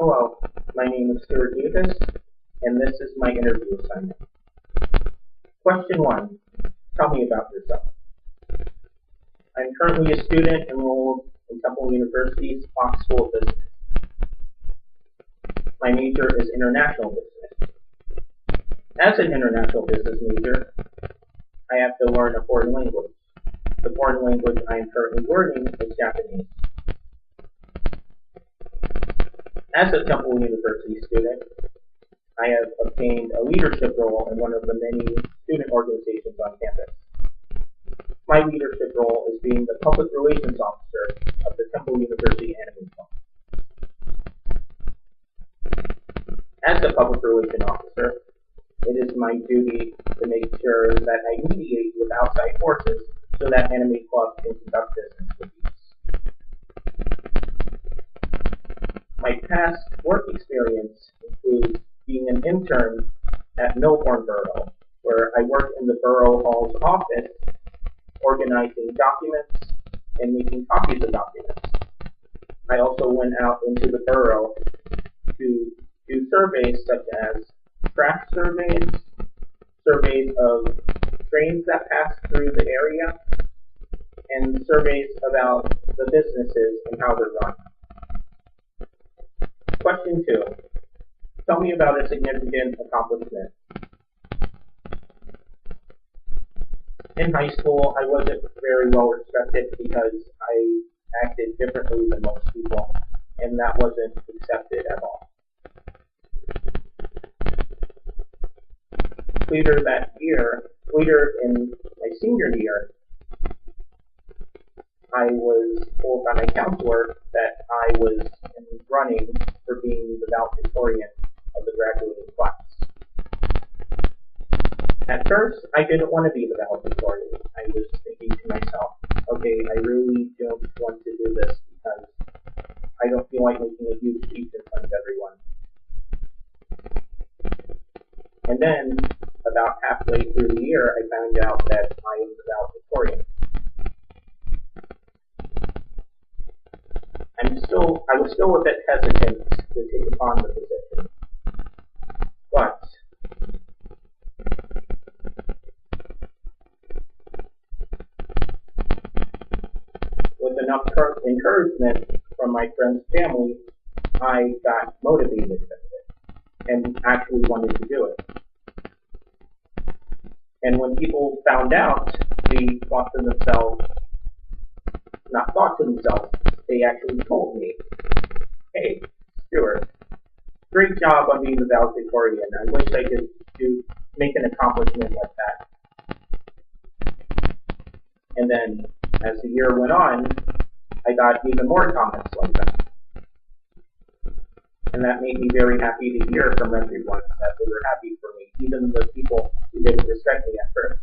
Hello, my name is Stuart, and this is my interview assignment. Question 1. Tell me about yourself. I'm currently a student enrolled in Temple University's Fox School of Business. My major is international business. As an international business major, I have to learn a foreign language. The foreign language I am currently learning is Japanese. As a Temple University student, I have obtained a leadership role in one of the many student organizations on campus. My leadership role is being the public relations officer of the Temple University Anime Club. As the public relations officer, it is my duty to make sure that I mediate with outside forces so that Anime Club can conduct business with ease. My past work experience includes being an intern at Milborn Borough, where I worked in the Borough Hall's office, organizing documents and making copies of documents. I also went out into the borough to do surveys such as trash surveys, surveys of trains that pass through the area, and surveys about the businesses and how they're run. Question 2. Tell me about a significant accomplishment. In high school, I wasn't very well respected because I acted differently than most people, and that wasn't accepted at all. Later in my senior year, I was told by my counselor that I was running for being the valedictorian of the graduating class. At first, I didn't want to be the valedictorian. I was thinking to myself, okay, I really don't want to do this because I don't feel like making a huge speech in front of everyone. And then, about halfway through the year, I found out that I was the valedictorian. I was still a bit hesitant to take upon the position, but with enough encouragement from my friend's family, I got motivated with it and actually wanted to do it. And when people found out, they actually told me, hey, Stuart, great job on being the valedictorian. I wish I could make an accomplishment like that. And then, as the year went on, I got even more comments like that. And that made me very happy to hear from everyone that they were happy for me, even the people who didn't respect me at first.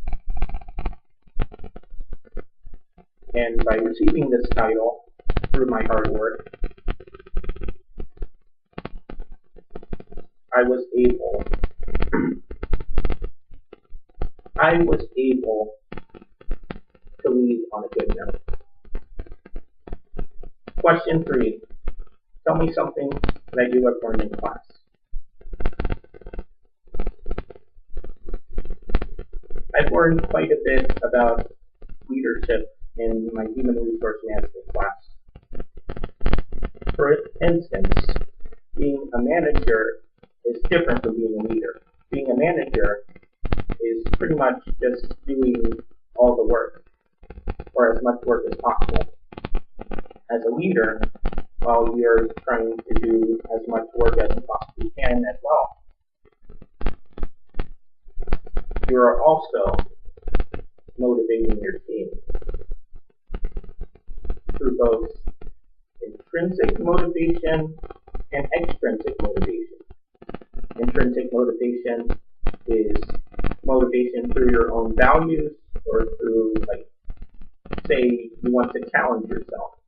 And by receiving this title through my hard work, I was able to leave on a good note. Question 3. Tell me something that you have learned in class. I've learned quite a bit about leadership in my human resource management class. For instance, being a manager is different from being a leader. Being a manager is pretty much just doing all the work, or as much work as possible. As a leader, while you're trying to do as much work as you possibly can as well, you are also motivating your team through both intrinsic motivation and extrinsic motivation. Intrinsic motivation is motivation through your own values or through, say you want to challenge yourself.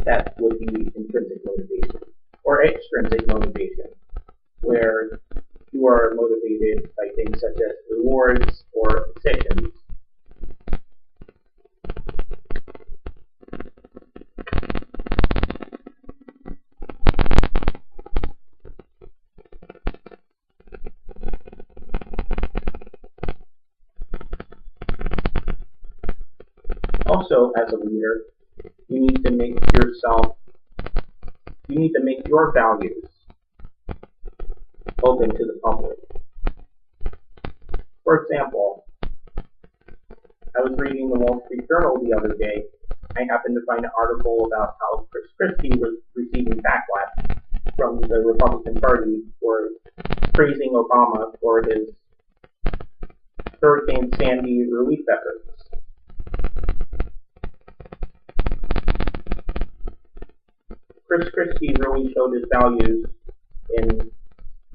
That would be intrinsic motivation. Or extrinsic motivation, where you are motivated by things such as rewards or positions. Also, as a leader, you need to make your values open to the public. For example, I was reading the Wall Street Journal the other day. I happened to find an article about how Chris Christie was receiving backlash from the Republican Party for praising Obama for his Hurricane Sandy relief efforts. Chris Christie really showed his values in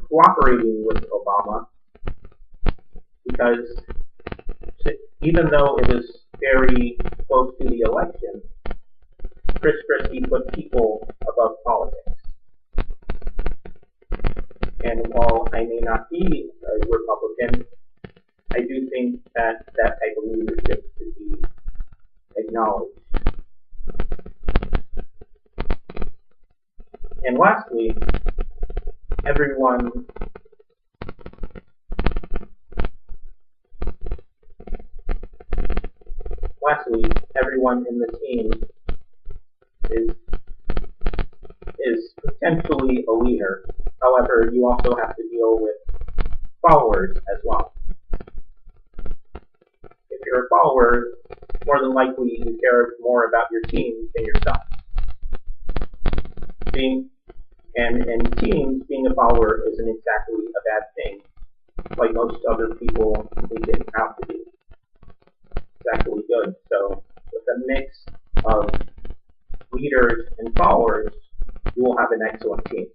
cooperating with Obama because even though it was very close to the election, Chris Christie put people above politics. And while I may not be a Republican, I do think that that type of leadership should be acknowledged. And lastly, everyone in the team is potentially a leader. However, you also have to deal with followers as well. If you're a follower, more than likely you care more about your team than yourself. In teams, being a follower isn't exactly a bad thing, like most other people think it out to be. It's actually good. So with a mix of leaders and followers, you will have an excellent team.